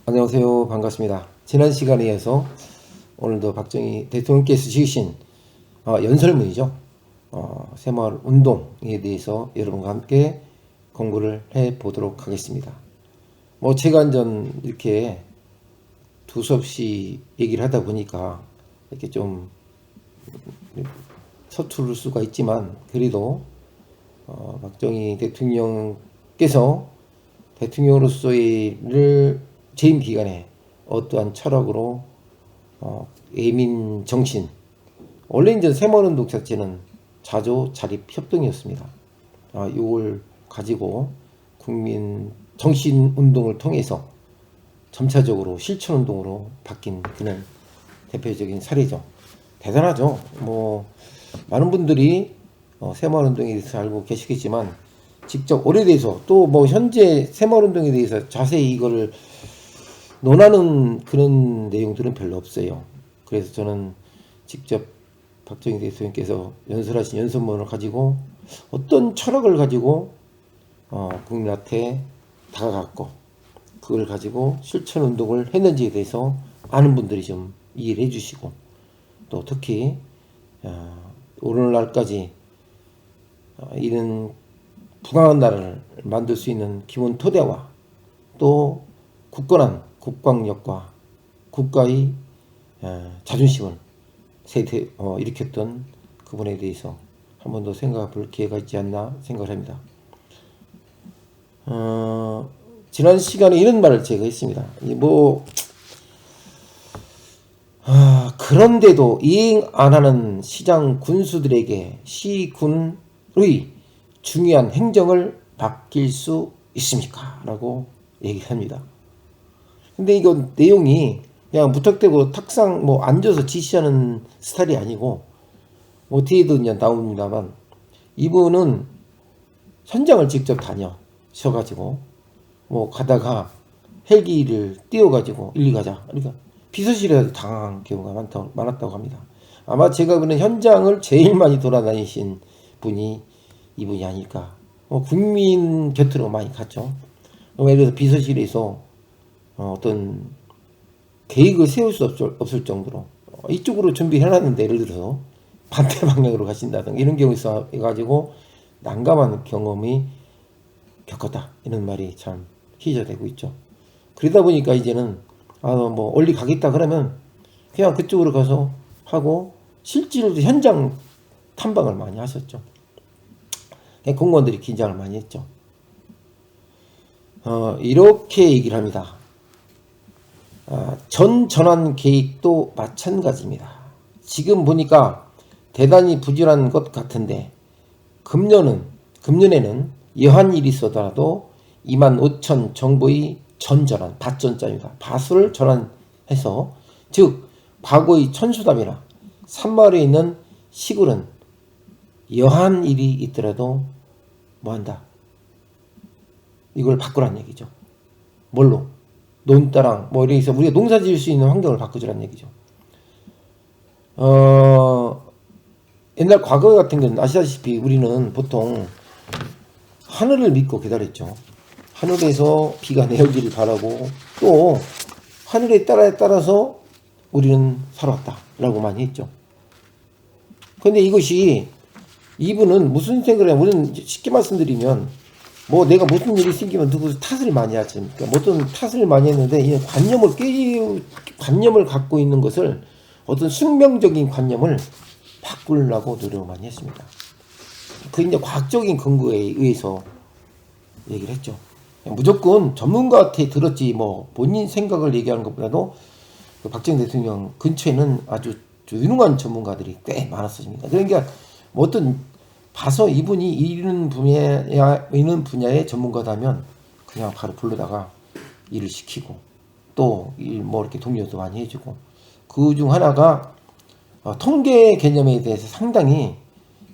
안녕하세요. 반갑습니다. 지난 시간에 이어서 오늘도 박정희 대통령께서 지으신 연설문이죠. 새마을 운동에 대해서 여러분과 함께 공부를 해 보도록 하겠습니다. 제가 이렇게 두서없이 얘기를 하다 보니까 이렇게 좀 서투를 수가 있지만, 그래도 박정희 대통령께서 대통령으로서의 재임 기간에 어떠한 철학으로 애민 정신, 원래 이제 새마을운동 자체는 자조 자립 협동이었습니다. 이걸 가지고 국민 정신 운동을 통해서 점차적으로 실천 운동으로 바뀐 그는 대표적인 사례죠. 대단하죠. 많은 분들이 새마을운동에 대해서 알고 계시겠지만, 직접 오래돼서 또 현재 새마을운동에 대해서 자세히 이거를 논하는 그런 내용들은 별로 없어요. 그래서 저는 직접 박정희 대통령께서 연설하신 연설문을 가지고 어떤 철학을 가지고 국민한테 다가갔고 그걸 가지고 실천 운동을 했는지에 대해서 아는 분들이 좀 이해를 해주시고, 또 특히 오늘날까지 이런 부강한 나라를 만들 수 있는 기본 토대와 또 굳건한 국방력과 국가의 자존심을 일으켰던 그분에 대해서 한 번 더 생각해 볼 기회가 있지 않나 생각을 합니다. 지난 시간에 이런 말을 제가 했습니다. 그런데도 이행 안 하는 시장 군수들에게 시군의 중요한 행정을 맡길 수 있습니까? 라고 얘기합니다. 근데 이거 내용이 그냥 무턱대고 탁상 앉아서 지시하는 스타일이 아니고, 어떻게든 그냥 나옵니다만, 이분은 현장을 직접 다녀셔가지고 가다가 헬기를 띄워가지고 일리 가자, 그러니까 비서실에서 당한 경우가 많았다고 합니다. 아마 제가 그런 현장을 제일 많이 돌아다니신 분이 이분이 아닐까. 국민 곁으로 많이 갔죠. 예를 들어서 비서실에서 어떤 계획을 세울 수 없을 정도로 이쪽으로 준비해놨는데, 예를 들어서 반대 방향으로 가신다든가 이런 경우 있어가지고 난감한 경험이 겪었다, 이런 말이 참 희저되고 있죠. 그러다 보니까 이제는 얼리 가겠다 그러면 그냥 그쪽으로 가서 하고, 실제로도 현장 탐방을 많이 하셨죠. 공무원들이 긴장을 많이 했죠. 이렇게 얘기를 합니다. 전 전환 계획도 마찬가지입니다. 지금 보니까 대단히 부진한 것 같은데, 금년에는 여한 일이 있어도 25,000 정도의 전전환, 밭전자입니다. 밭을 전환해서, 즉 과거의 천수담이나 산마을에 있는 시골은 여한 일이 있더라도 뭐한다, 이걸 바꾸란 얘기죠. 뭘로? 논다랑 이렇게 해서 우리가 농사 지을 수 있는 환경을 바꾸자는 얘기죠. 옛날 과거 같은 경우는 아시다시피 우리는 보통 하늘을 믿고 기다렸죠. 하늘에서 비가 내리기를 바라고, 또 하늘에 따라서 우리는 살아왔다라고 많이 했죠. 근데 이분은 무슨 생각을 해요? 우리는 쉽게 말씀드리면, 내가 무슨 일이 생기면 누구 탓을 많이 하지. 그러니까 어떤 탓을 많이 했는데, 이 관념을 갖고 있는 것을, 어떤 숙명적인 관념을 바꾸려고 노력을 많이 했습니다. 이제 과학적인 근거에 의해서 얘기를 했죠. 무조건 전문가한테 들었지, 본인 생각을 얘기하는 것보다도 박정희 대통령 근처에는 아주 유능한 전문가들이 꽤 많았습니다. 그러니까 어떤 봐서 이분이 이런 분야의 전문가다면 그냥 바로 불러다가 일을 시키고, 또 이렇게 독려도 많이 해주고, 그 중 하나가 통계 개념에 대해서 상당히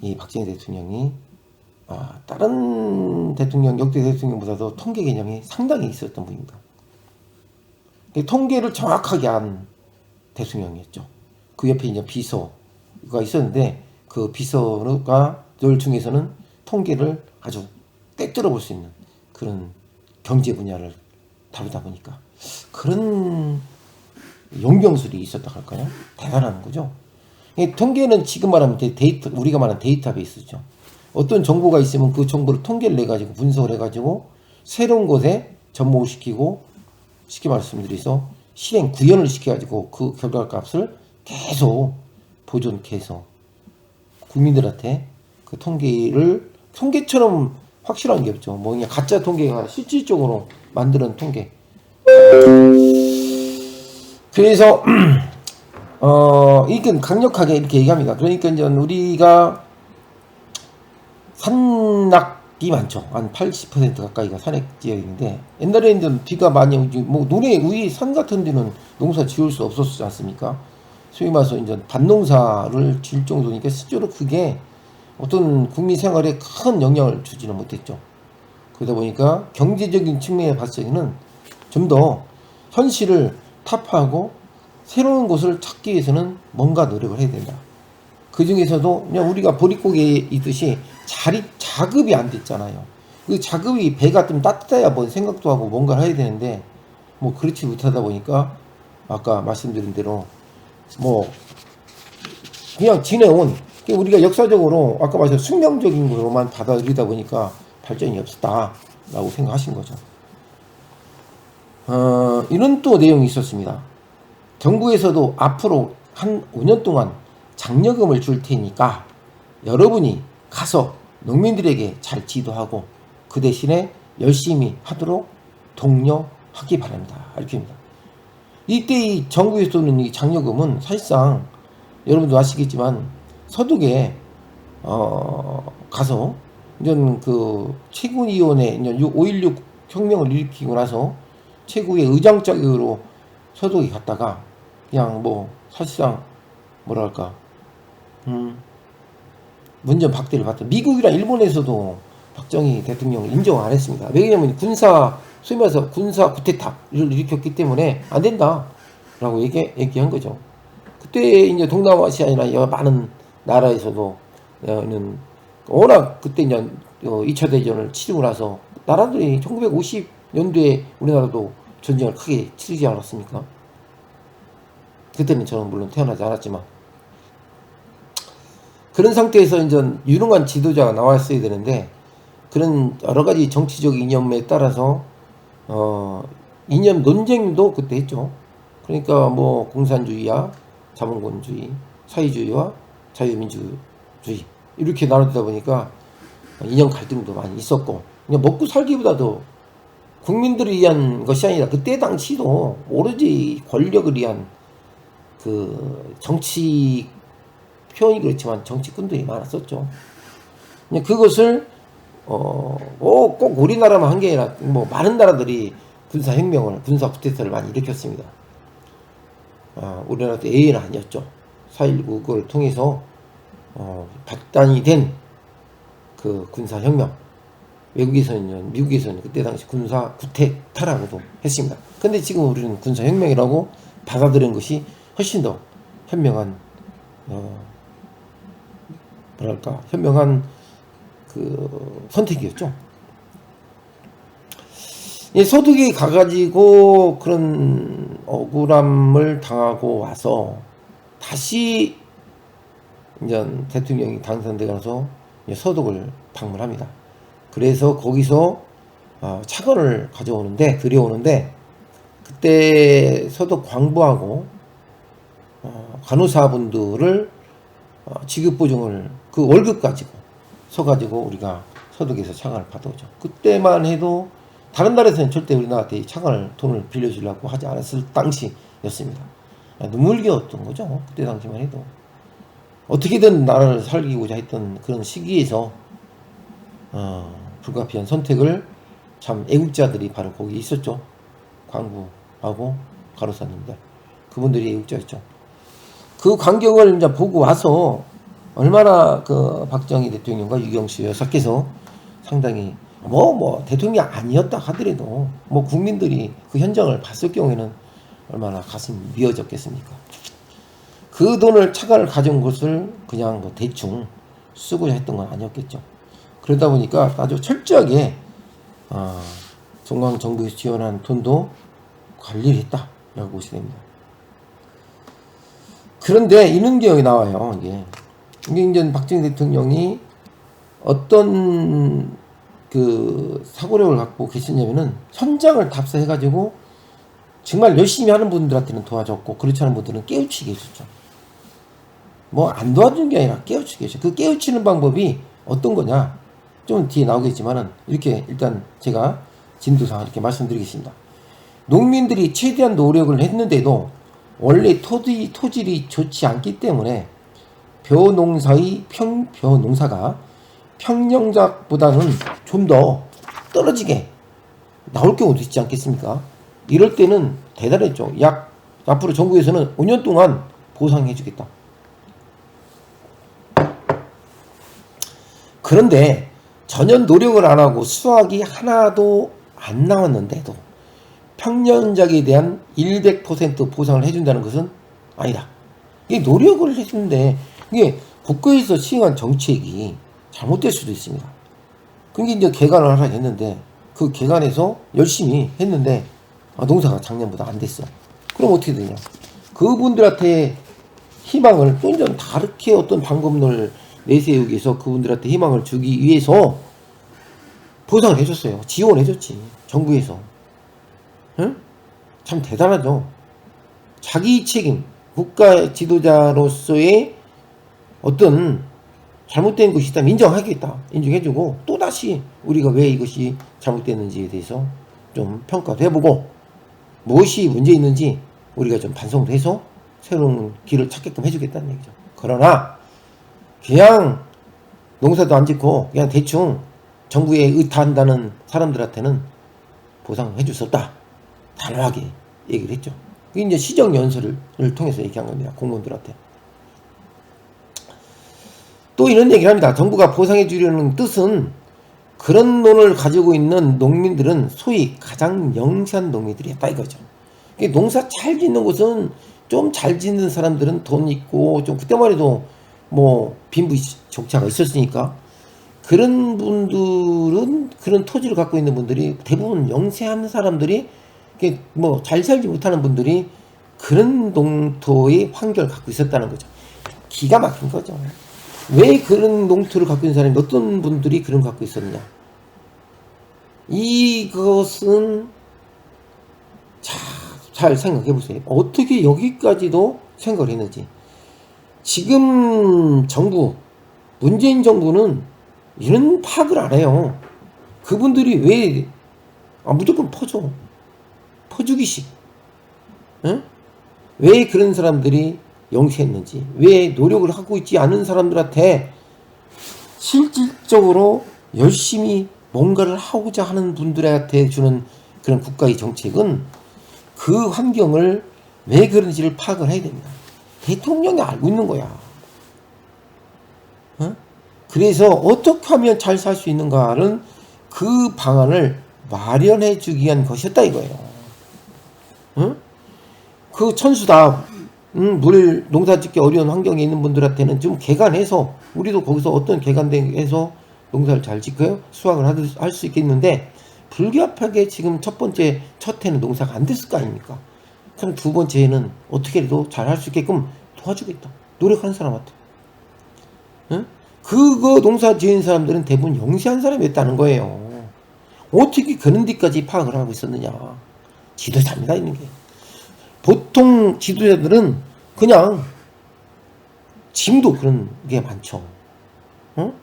이 박정희 대통령이 다른 역대 대통령보다도 통계 개념이 상당히 있었던 분입니다. 통계를 정확하게 한 대통령이었죠. 그 옆에 이제 비서가 있었는데, 그 비서가 들 중에서는 통계를 아주 꿰뚫어 볼 수 있는 그런 경제 분야를 다루다 보니까 그런 용병술이 있었다 할까요? 대단한 거죠. 이 통계는 지금 말하면 데이터, 우리가 말하는 데이터베이스죠. 어떤 정보가 있으면 그 정보를 통계를 내가지고 분석을 해가지고 새로운 곳에 접목을 시키고, 쉽게 말씀드려서 실행 구현을 시켜가지고 그 결과값을 계속 보존해서 국민들한테 그 통계를, 통계처럼 확실한 게 없죠. 뭐 그냥 가짜 통계가 실질적으로 만드는 통계. 그래서 이건 강력하게 이렇게 얘기합니다. 그러니까 이제 우리가 산낙이 많죠. 한 80% 가까이가 산악 지역인데, 옛날에 이제 비가 많이 오지, 뭐 논에 우리 산 같은 데는 농사 지을 수 없었지 않습니까? 소위 말해서 이제 밭농사를 지을 정도니까 실제로 그게 어떤 국민 생활에 큰 영향을 주지는 못했죠. 그러다 보니까 경제적인 측면에 봤을 때는 좀 더 현실을 타파하고 새로운 곳을 찾기 위해서는 뭔가 노력을 해야 된다. 그 중에서도 그냥 우리가 보릿고개에 있듯이 자급이 안 됐잖아요. 그 자급이 배가 좀 따뜻해야 뭐 생각도 하고 뭔가를 해야 되는데, 뭐 그렇지 못하다 보니까 아까 말씀드린 대로 뭐 그냥 지내온, 우리가 역사적으로 아까 말씀 숙명적인 것으로만 받아들이다 보니까 발전이 없었다라고 생각하신 거죠. 이런 또 내용이 있었습니다. 정부에서도 앞으로 한 5년 동안 장려금을 줄 테니까 여러분이 가서 농민들에게 잘 지도하고 그 대신에 열심히 하도록 독려하기 바랍니다. 이렇게 합니다. 이때 이 정부에서 쏘는 이 장려금은 사실상 여러분도 아시겠지만 서독에 가서 이전 그 최고위원회 5.16 혁명을 일으키고 나서 최고의 의장 자격으로 서독에 갔다가 그냥 뭐 사실상 뭐랄까 문전박대를 받던, 미국이랑 일본에서도 박정희 대통령을 인정 안 했습니다. 왜냐면 소위 말해서 군사 쿠데타를 일으켰기 때문에 안 된다라고 얘기한 거죠. 그때 이제 동남아시아나 많은 나라에서도 워낙 그때 이제 2차 대전을 치르고 나서 나라들이 1950년도에 우리나라도 전쟁을 크게 치르지 않았습니까? 그때는 저는 물론 태어나지 않았지만, 그런 상태에서 이제 유능한 지도자가 나왔어야 되는데, 그런 여러 가지 정치적 이념에 따라서 이념 논쟁도 그때 했죠. 그러니까 뭐 공산주의와 자본주의, 사회주의와 자유민주주의 이렇게 나누다 보니까 이념 갈등도 많이 있었고, 그냥 먹고 살기보다도 국민들을 위한 것이 아니라 그때 당시도 오로지 권력을 위한 그 정치, 표현이 그렇지만 정치꾼들이 많았었죠. 그것을 꼭 우리나라만 한 게 아니라 뭐 많은 나라들이 군사혁명을, 군사 쿠데타를 많이 일으켰습니다. 우리나라도 예외는 아니었죠. 4.19 그걸 통해서 발단이 된 그 군사혁명, 외국에서는, 미국에서는 그때 당시 군사 쿠데타라고도 했습니다. 근데 지금 우리는 군사혁명이라고 받아들이는 것이 훨씬 더 현명한 뭐랄까 현명한 그 선택이었죠. 소득이 가가지고 그런 억울함을 당하고 와서 다시 이제 대통령이 당선되고 나서 서독을 방문합니다. 그래서 거기서 차관을 들여오는데 그때 서독 광부하고 간호사분들을 지급 보증을 그 월급 가지고 서가지고 우리가 서독에서 차관을 받아오죠. 그때만 해도 다른 나라에서는 절대 우리나라한테 차관을 돈을 빌려주려고 하지 않았을 당시였습니다. 눈물겨웠던 거죠. 그때 당시만 해도 어떻게든 나라를 살리고자 했던 그런 시기에서 불가피한 선택을, 참 애국자들이 바로 거기 있었죠. 광부하고 간호사님들, 그분들이 애국자였죠. 그 광경을 이제 보고 와서 얼마나 그 박정희 대통령과 유경수 여사께서 상당히 대통령이 아니었다 하더라도 뭐 국민들이 그 현장을 봤을 경우에는 얼마나 가슴이 미어졌겠습니까? 그 돈을 차관을 가져온 것을 그냥 뭐 대충 쓰고자 했던 건 아니었겠죠. 그러다 보니까 아주 철저하게 중앙정부에서 지원한 돈도 관리를 했다라고 보시면 됩니다. 그런데 이런 기억이 나와요. 이게 이제 박정희 대통령이 어떤 그 사고력을 갖고 계시냐면은 현장을 답사해가지고 정말 열심히 하는 분들한테는 도와줬고 그렇지 않은 분들은 깨우치게 해줬죠. 뭐 안 도와주는 게 아니라 깨우치게 해줘. 그 깨우치는 방법이 어떤 거냐? 좀 뒤에 나오겠지만은 이렇게 일단 제가 진도상 이렇게 말씀드리겠습니다. 농민들이 최대한 노력을 했는데도 원래 토질이 좋지 않기 때문에 벼농사가 평년작보다는 좀 더 떨어지게 나올 경우도 있지 않겠습니까? 이럴 때는 대단했죠. 앞으로 정부에서는 5년 동안 보상해 주겠다. 그런데 전혀 노력을 안 하고 수확이 하나도 안 나왔는데도 평년작에 대한 100% 보상을 해준다는 것은 아니다. 이게 노력을 해주는데 이게 국가에서 시행한 정책이 잘못될 수도 있습니다. 그게 이제 개간을 하라 했는데 그 개간에서 열심히 했는데 농사가 작년보다 안 됐어. 그럼 어떻게 되냐? 그분들한테 희망을 또 이제 다르게 어떤 방법론을 내세우기 위해서 그분들한테 희망을 주기 위해서 보상을 해줬어요. 지원해줬지. 정부에서. 응? 참 대단하죠. 자기 책임, 국가 지도자로서의 어떤 잘못된 것이 있다면 인정하겠다. 인정해주고 또다시 우리가 왜 이것이 잘못됐는지에 대해서 좀 평가도 해보고 무엇이 문제 있는지 우리가 좀 반성을 해서 새로운 길을 찾게끔 해주겠다는 얘기죠. 그러나 그냥 농사도 안 짓고 그냥 대충 정부에 의탁한다는 사람들한테는 보상해 줄 수 없다. 단호하게 얘기를 했죠. 그게 이제 시정연설을 통해서 얘기한 겁니다. 공무원들한테. 또 이런 얘기를 합니다. 정부가 보상해 주려는 뜻은 그런 돈을 가지고 있는 농민들은 소위 가장 영세한 농민들이었다 이거죠. 농사 잘 짓는 곳은 좀 잘 짓는 사람들은 돈 있고 좀 그때만 해도 뭐 빈부격차가 있었으니까 그런 분들은 그런 토지를 갖고 있는 분들이 대부분 영세한 사람들이 뭐 잘 살지 못하는 분들이 그런 농토의 환경을 갖고 있었다는 거죠. 기가 막힌 거죠. 왜 그런 농토를 갖고 있는 사람이 어떤 분들이 그런 걸 갖고 있었느냐. 이것은 잘 생각해 보세요. 어떻게 여기까지도 생각을 했는지. 지금 정부, 문재인 정부는 이런 파악을 안 해요. 그분들이 왜 무조건 퍼주기식. 응? 왜 그런 사람들이 영세했는지, 왜 노력을 하고 있지 않은 사람들한테 실질적으로 열심히 뭔가를 하고자 하는 분들한테 주는 그런 국가의 정책은 그 환경을 왜 그런지를 파악을 해야 됩니다. 대통령이 알고 있는 거야. 어? 그래서 어떻게 하면 잘 살 수 있는가는 그 방안을 마련해 주기 위한 것이었다 이거예요. 어? 그 천수다 물 농사 짓기 어려운 환경에 있는 분들한테는 좀 개간해서 우리도 거기서 어떤 개간해서 농사를 잘 짓고요 수확을 할 수 있겠는데 불가피하게 지금 첫 해는 농사가 안 됐을 거 아닙니까? 그럼 두 번째에는 어떻게 해도 잘 할 수 있게끔 도와주겠다. 노력하는 사람한테. 응? 그거 농사 지은 사람들은 대부분 영세한 사람이었다는 거예요. 어떻게 그런 데까지 파악을 하고 있었느냐. 지도자입니다, 있는 게. 보통 지도자들은 그냥 지금도 그런 게 많죠. 응?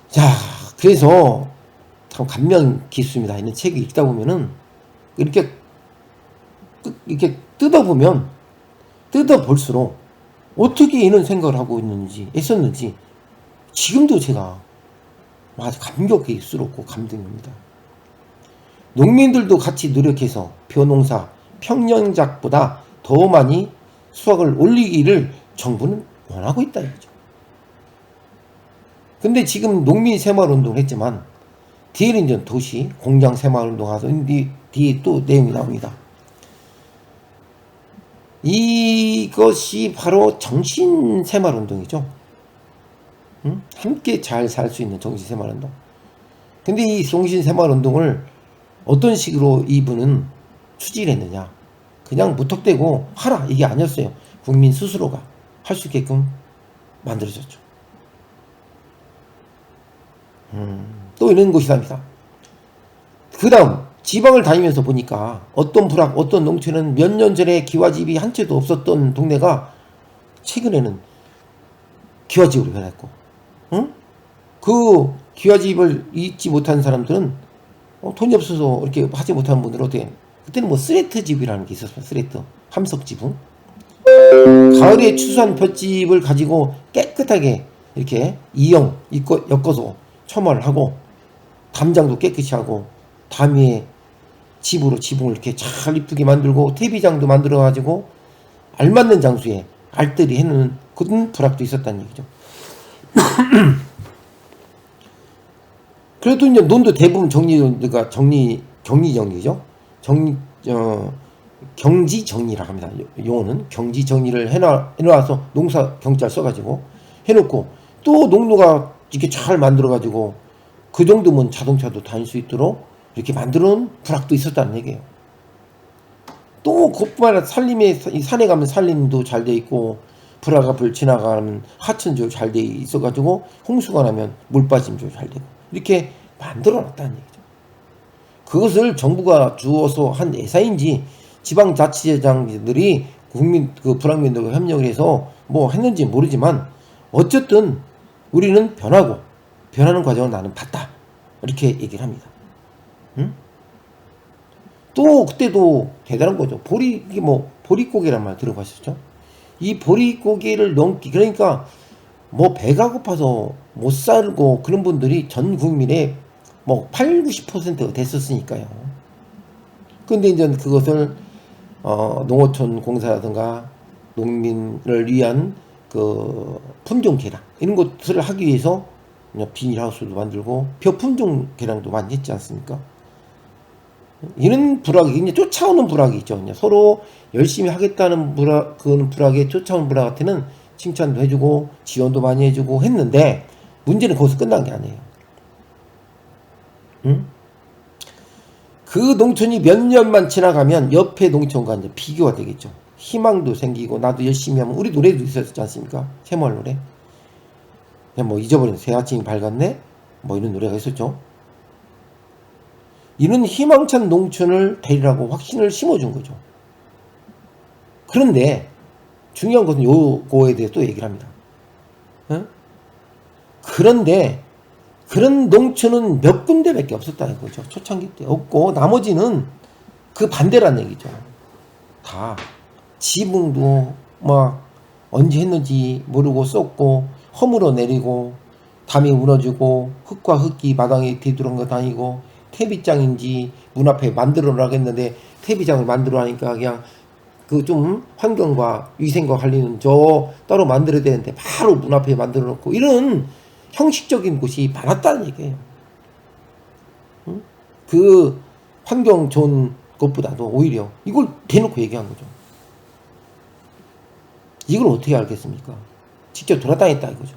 자, 그래서 참 감명 깊습니다. 이런 책을 읽다 보면은 이렇게 뜯어볼수록 어떻게 이런 생각을 하고 했었는지 지금도 제가 아주 감격스럽고 감동입니다. 농민들도 같이 노력해서 벼농사 평년작보다 더 많이 수확을 올리기를 정부는 원하고 있다 이거죠. 근데 지금 농민 새마을운동을 했지만 뒤에는 이제 도시 공장 새마을운동 하서 뒤에 또 내용이 나옵니다. 이것이 바로 정신 새마을운동이죠. 응? 함께 잘 살 수 있는 정신 새마을운동. 근데 이 종신새마을운동을 어떤 식으로 이분은 추진을 했느냐. 그냥 무턱대고 하라 이게 아니었어요. 국민 스스로가 할 수 있게끔 만들어졌죠. 또 이런 것이랍니다. 그 다음 지방을 다니면서 보니까 어떤 부락, 어떤 농촌은 몇 년 전에 기와집이 한 채도 없었던 동네가 최근에는 기와집으로 변했고, 응? 그 기와집을 잊지 못한 사람들은 돈이 없어서 이렇게 하지 못하는 분들은 어떻게, 그때는 뭐 스레트 집이라는 게 있었어요. 스레트 함석 지붕. 가을에 추수한 볏집을 가지고 깨끗하게 이렇게 이형 엮어서 처마를 하고 담장도 깨끗이 하고 담위에 집으로 지붕을 이렇게 잘 이쁘게 만들고 태비장도 만들어 가지고 알맞는 장소에 알뜰히 해놓는 그런 부락도 있었다는 얘기죠. 그래도 이제 논도 대부분 경리정리죠. 경지정리라고 합니다. 용어는 경지정리를 해놔서 농사 경자 써가지고 해놓고 또 농로가 이렇게 잘 만들어가지고 그 정도면 자동차도 다닐 수 있도록 이렇게 만들어 놓은 부락도 있었다는 얘기예요. 또 그뿐만 아니라 산에 가면 산림도 잘 돼 있고 불악 앞을 지나가면 하천도 잘 돼 있어가지고 홍수가 나면 물 빠짐도 잘 되고 이렇게 만들어 놨다는 얘기죠. 그것을 정부가 주어서 한 예산인지 지방자치제장들이 그 불황민들과 협력을 해서 뭐 했는지 모르지만 어쨌든 우리는 변하는 과정을 나는 봤다 이렇게 얘기를 합니다. 응? 또 그때도 대단한 거죠. 이게 뭐 보릿고개란 말 들어보셨죠? 이 보릿고개를 넘기, 그러니까 뭐 배가 고파서 못 살고 그런 분들이 전 국민의 뭐 80~90%가 됐었으니까요. 근데 이제 그것을 농어촌 공사라든가 농민을 위한 그 품종 개량 이런 것을 하기 위해서 비닐하우스도 만들고 벼품종 개량도 많이 했지 않습니까? 이런 불악이 이제 쫓아오는 불악이 있죠. 이제 서로 열심히 하겠다는 불악에 쫓아오는 불악한테는 칭찬도 해주고 지원도 많이 해주고 했는데 문제는 거기서 끝난 게 아니에요. 응? 그 농촌이 몇 년만 지나가면 옆에 농촌과 이제 비교가 되겠죠. 희망도 생기고 나도 열심히 하면 우리 노래도 있었지 않습니까? 새마을 노래. 그냥 뭐 잊어버린 새 아침이 밝았네 뭐 이런 노래가 있었죠. 이런 희망찬 농촌을 되리라고 확신을 심어준 거죠. 그런데 중요한 것은 요거에 대해서 또 얘기를 합니다. 어? 그런데 그런 농촌은 몇 군데밖에 없었다는 거죠. 초창기 때 없고 나머지는 그 반대란 얘기죠. 다 지붕도 막 언제 했는지 모르고 썼고 허물어 내리고 담이 무너지고 흙과 흙이 마당에 뒤두렁겨 다니고 태비장인지 문 앞에 만들어라고 했는데 태비장을 만들어 하니까 그냥 그 좀 환경과 위생과 관리는 저 따로 만들어야 되는데 바로 문 앞에 만들어 놓고 이런 형식적인 곳이 많았다는 얘기예요. 응? 그 환경 좋은 것보다도 오히려 이걸 대놓고 얘기한 거죠. 이걸 어떻게 알겠습니까? 직접 돌아다녔다 이거죠.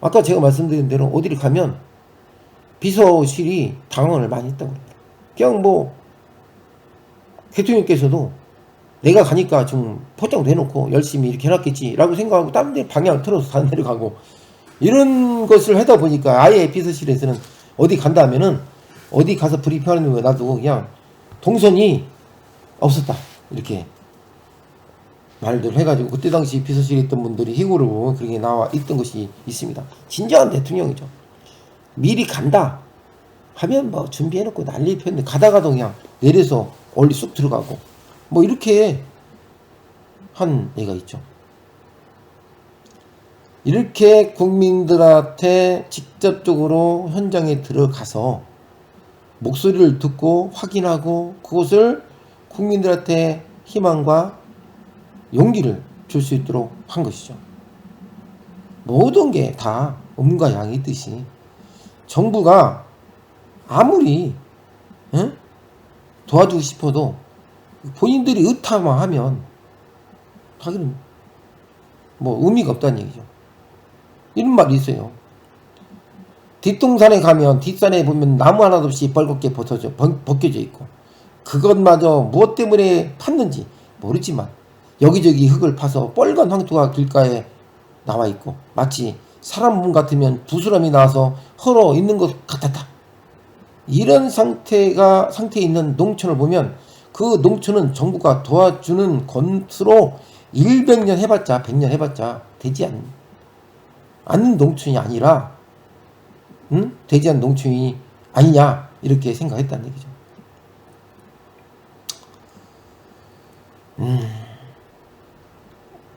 아까 제가 말씀드린 대로 어디를 가면 비서실이 당원을 많이 했다고 합니다. 그냥 뭐 대통령께서도 내가 가니까 좀 포장도 해놓고 열심히 이렇게 해놨겠지 라고 생각하고 다른 데 방향을 틀어서 다른 데로 가고 이런 것을 하다 보니까 아예 비서실에서는 어디 간다 하면은 어디 가서 브리핑하는 거 나도 그냥 동선이 없었다 이렇게 말들 해가지고 그때 당시 비서실에 있던 분들이 희고로 그렇게 나와 있던 것이 있습니다. 진정한 대통령이죠. 미리 간다 하면 뭐 준비해놓고 난리 폈는데 가다가도 그냥 내려서 얼리 쑥 들어가고 뭐 이렇게 한 애가 있죠. 이렇게 국민들한테 직접적으로 현장에 들어가서 목소리를 듣고 확인하고 그것을 국민들한테 희망과 용기를 줄 수 있도록 한 것이죠. 모든 게 다 음과 양이 있듯이 정부가 아무리 도와주고 싶어도 본인들이 의타만 하면 자기는 뭐 의미가 없다는 얘기죠. 이런 말이 있어요. 뒷동산에 가면 뒷산에 보면 나무 하나도 없이 벌겋게 벗겨져 있고, 그것마저 무엇 때문에 팠는지 모르지만 여기저기 흙을 파서 빨간 황토가 길가에 나와 있고, 마치 사람 몸 같으면 부스럼이 나와서 헐어 있는 것 같았다. 이런 상태에 있는 농촌을 보면 그 농촌은 정부가 도와주는 것으로 100년 해봤자 100년 해봤자 되지 않는 농촌이 아니라, 되지 않는 농촌이 아니냐, 이렇게 생각했다는 얘기죠.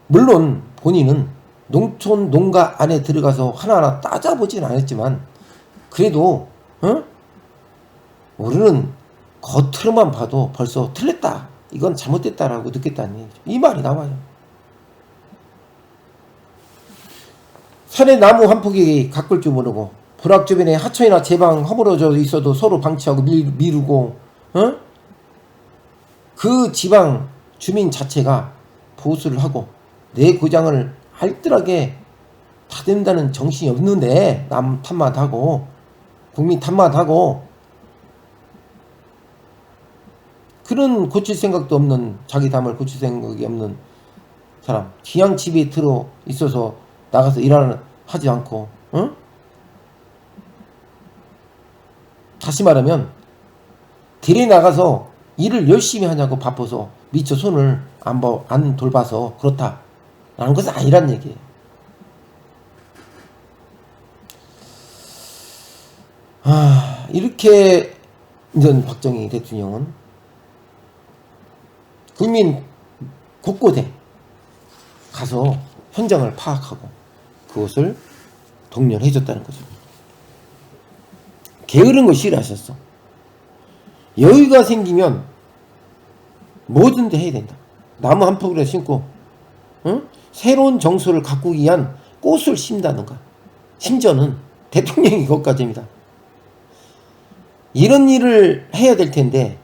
물론 본인은 농촌 농가 안에 들어가서 하나하나 따져보진 않았지만, 그래도 우리는 겉으로만 봐도 벌써 틀렸다, 이건 잘못됐다라고 느꼈다는 얘기죠. 이 말이 나와요. 산에 나무 한 폭이 가꿀 줄 모르고, 부락 주변에 하천이나 제방 허물어져 있어도 서로 방치하고 미루고, 그 지방 주민 자체가 보수를 하고 내 고장을 알뜰하게 다된다는 정신이 없는데, 남 탓마다하고 국민 탓마다하고, 그런 고칠 생각도 없는, 자기 담을 고칠 생각이 없는 사람, 그냥 집에 들어 있어서 나가서 하지 않고, 다시 말하면 들에 나가서 일을 열심히 하냐고 바빠서 미처 손을 안 돌봐서 그렇다라는 것은 아니란 얘기예요. 이렇게 이제 박정희 대통령은 국민 곳곳에 가서 현장을 파악하고 그것을 독려해줬다는 거죠. 게으른 걸 싫어하셨어. 여유가 생기면 뭐든지 해야 된다. 나무 한 폭이라도 심고, 새로운 정서를 가꾸기 위한 꽃을 심다든가, 심지어는 대통령이 그것까지입니다. 이런 일을 해야 될 텐데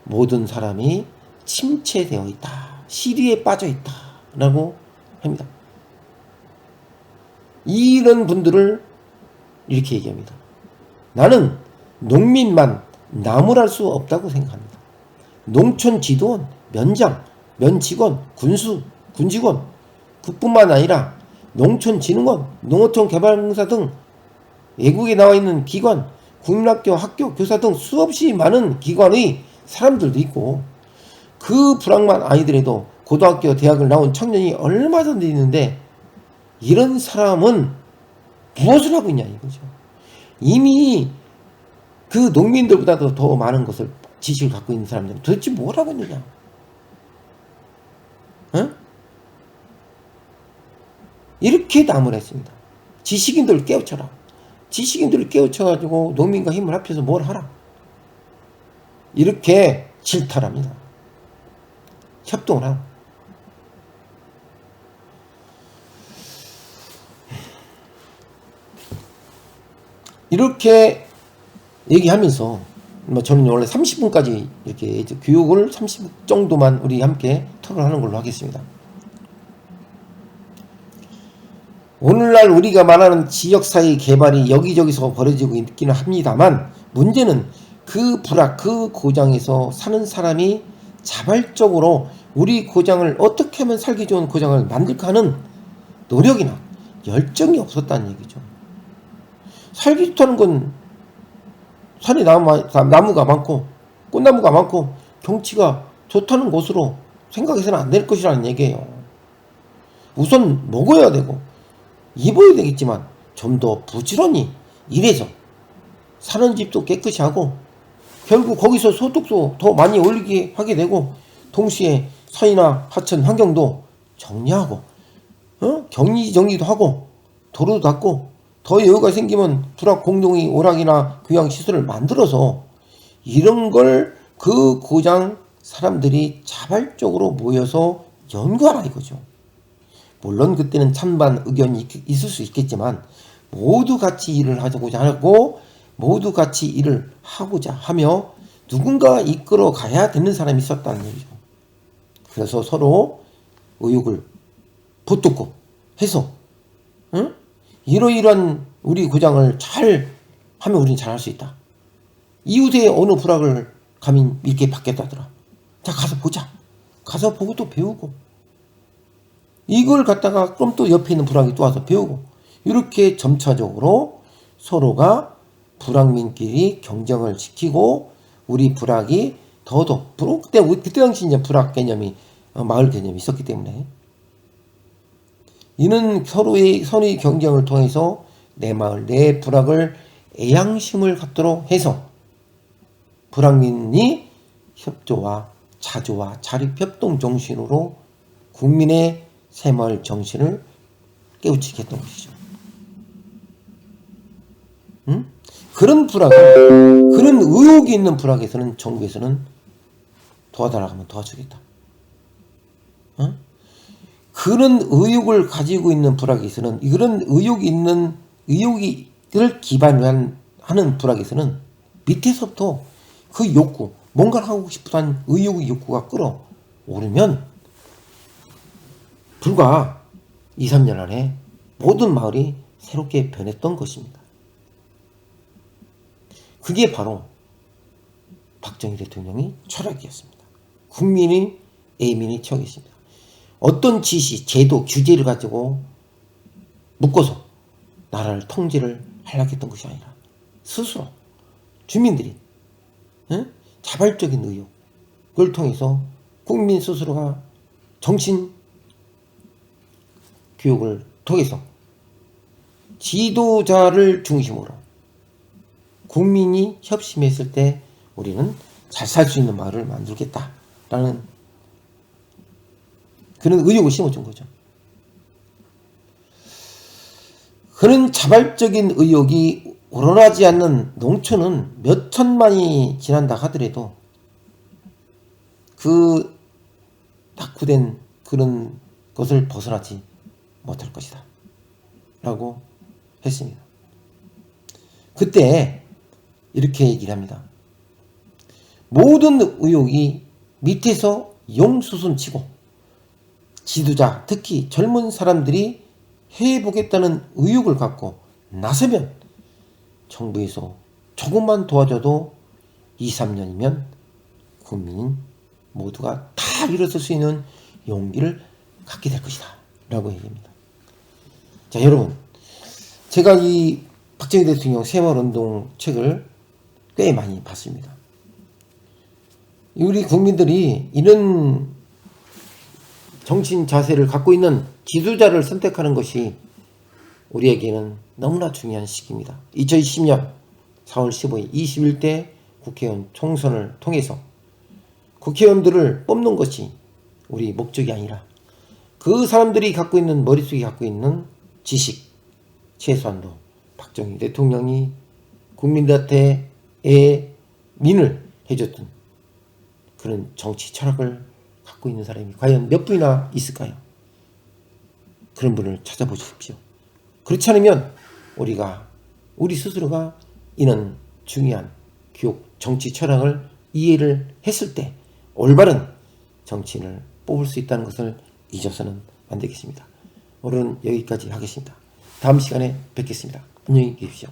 모든 사람이 침체되어 있다, 시리에 빠져 있다 라고 합니다. 이런 분들을 이렇게 얘기합니다. 나는 농민만 나무랄 수 없다고 생각합니다. 농촌 지도원, 면장, 면직원, 군직원, 그뿐만 아니라 농촌진흥원, 농어촌개발공사 등 외국에 나와 있는 기관, 국민학교, 학교, 교사 등 수없이 많은 기관의 사람들도 있고, 그 불황만 아니더라도 고등학교, 대학을 나온 청년이 얼마든지 있는데, 이런 사람은 무엇을 하고 있냐 이거죠. 이미 그 농민들보다도 더 많은 것을, 지식을 갖고 있는 사람들은 도대체 뭘 하고 있느냐? 이렇게 남을 했습니다. 지식인들을 깨우쳐라. 지식인들을 깨우쳐가지고 농민과 힘을 합쳐서 뭘 하라. 이렇게 질타합니다. 협동을 하라. 이렇게 얘기하면서, 저는 원래 30분까지 이렇게 교육을 30분 정도만 우리 함께 토론하는 걸로 하겠습니다. 오늘날 우리가 말하는 지역사회 개발이 여기저기서 벌어지고 있기는 합니다만, 문제는 그 불악, 그 고장에서 사는 사람이 자발적으로 우리 고장을 어떻게 하면 살기 좋은 고장을 만들까 하는 노력이나 열정이 없었다는 얘기죠. 살기 좋다는 건 산에 나무가 많고 꽃나무가 많고 경치가 좋다는 곳으로 생각해서는 안 될 것이라는 얘기예요. 우선 먹어야 되고 입어야 되겠지만 좀 더 부지런히 일해서 사는 집도 깨끗이 하고, 결국 거기서 소득도 더 많이 올리게 하게 되고, 동시에 산이나 하천 환경도 정리하고, 격리 정리도 하고, 도로도 닦고, 더 여유가 생기면 불악 공동의 오락이나 교양시설을 만들어서 이런 걸 그 고장 사람들이 자발적으로 모여서 연구하라 이거죠. 물론 그때는 찬반 의견이 있을 수 있겠지만 모두 같이 일을 하고자 하고, 모두 같이 일을 하고자 하며 누군가가 이끌어 가야 되는 사람이 있었다는 얘기죠. 그래서 서로 의욕을 보탰고 해서 이러이러한 우리 구장을 잘 하면 우리는 잘할 수 있다. 이웃의 어느 부락을 감히 이렇게 받겠다더라. 자, 가서 보자. 가서 보고 또 배우고. 이걸 갖다가 그럼 또 옆에 있는 부락이 또 와서 배우고. 이렇게 점차적으로 서로가 부락민끼리 경쟁을 시키고 우리 부락이 더더욱 그때 당시 이제 부락 개념이 마을 개념이 있었기 때문에 이는 서로의 선의 경쟁을 통해서 내 마을 내 부락을 애양심을 갖도록 해서 부락민이 협조와 자조와 자립협동 정신으로 국민의 새마을 정신을 깨우치게 했던 것이죠. 그런 의혹이 있는 부락에서는 정부에서는 도와달라고 하면 도와주겠다. 그런 의혹을 가지고 있는 부락에서는 이런 의혹을 기반으로 하는 부락에서는 밑에서부터 그 욕구, 뭔가를 하고 싶다는 의욕의 욕구가 끌어오르면 불과 2, 3년 안에 모든 마을이 새롭게 변했던 것입니다. 그게 바로 박정희 대통령의 철학이었습니다. 국민의 애민이 처했습니다. 어떤 지시, 제도, 규제를 가지고 묶어서 나라를 통제를 하려고 했던 것이 아니라 스스로 주민들이 자발적인 의욕을 통해서 국민 스스로가 정신 교육을 통해서 지도자를 중심으로 국민이 협심했을 때 우리는 잘 살 수 있는 마을을 만들겠다라는 그런 의욕을 심어준 거죠. 그런 자발적인 의욕이 우러나지 않는 농촌은 몇 천만이 지난다 하더라도 그 낙후된 그런 것을 벗어나지 못할 것이다 라고 했습니다. 그때 이렇게 얘기를 합니다. 모든 의혹이 밑에서 용수순치고 지도자, 특히 젊은 사람들이 해보겠다는 의욕을 갖고 나서면 정부에서 조금만 도와줘도 2, 3년이면 국민 모두가 다 일어설 수 있는 용기를 갖게 될 것이다 라고 얘기합니다. 자, 여러분, 제가 이 박정희 대통령 새마을운동 책을 꽤 많이 봤습니다. 우리 국민들이 이런 정신 자세를 갖고 있는 지도자를 선택하는 것이 우리에게는 너무나 중요한 시기입니다. 2020년 4월 15일 21대 국회의원 총선을 통해서 국회의원들을 뽑는 것이 우리 목적이 아니라 그 사람들이 갖고 있는 머릿속에 갖고 있는 지식, 최소한도 박정희 대통령이 국민들한테 민을 해줬던 그런 정치 철학을 갖고 있는 사람이 과연 몇 분이나 있을까요? 그런 분을 찾아보십시오. 그렇지 않으면 우리 스스로가 이런 중요한 교육, 정치 철학을 이해를 했을 때 올바른 정치인을 뽑을 수 있다는 것을 잊어서는 안 되겠습니다. 오늘은 여기까지 하겠습니다. 다음 시간에 뵙겠습니다. 안녕히 계십시오.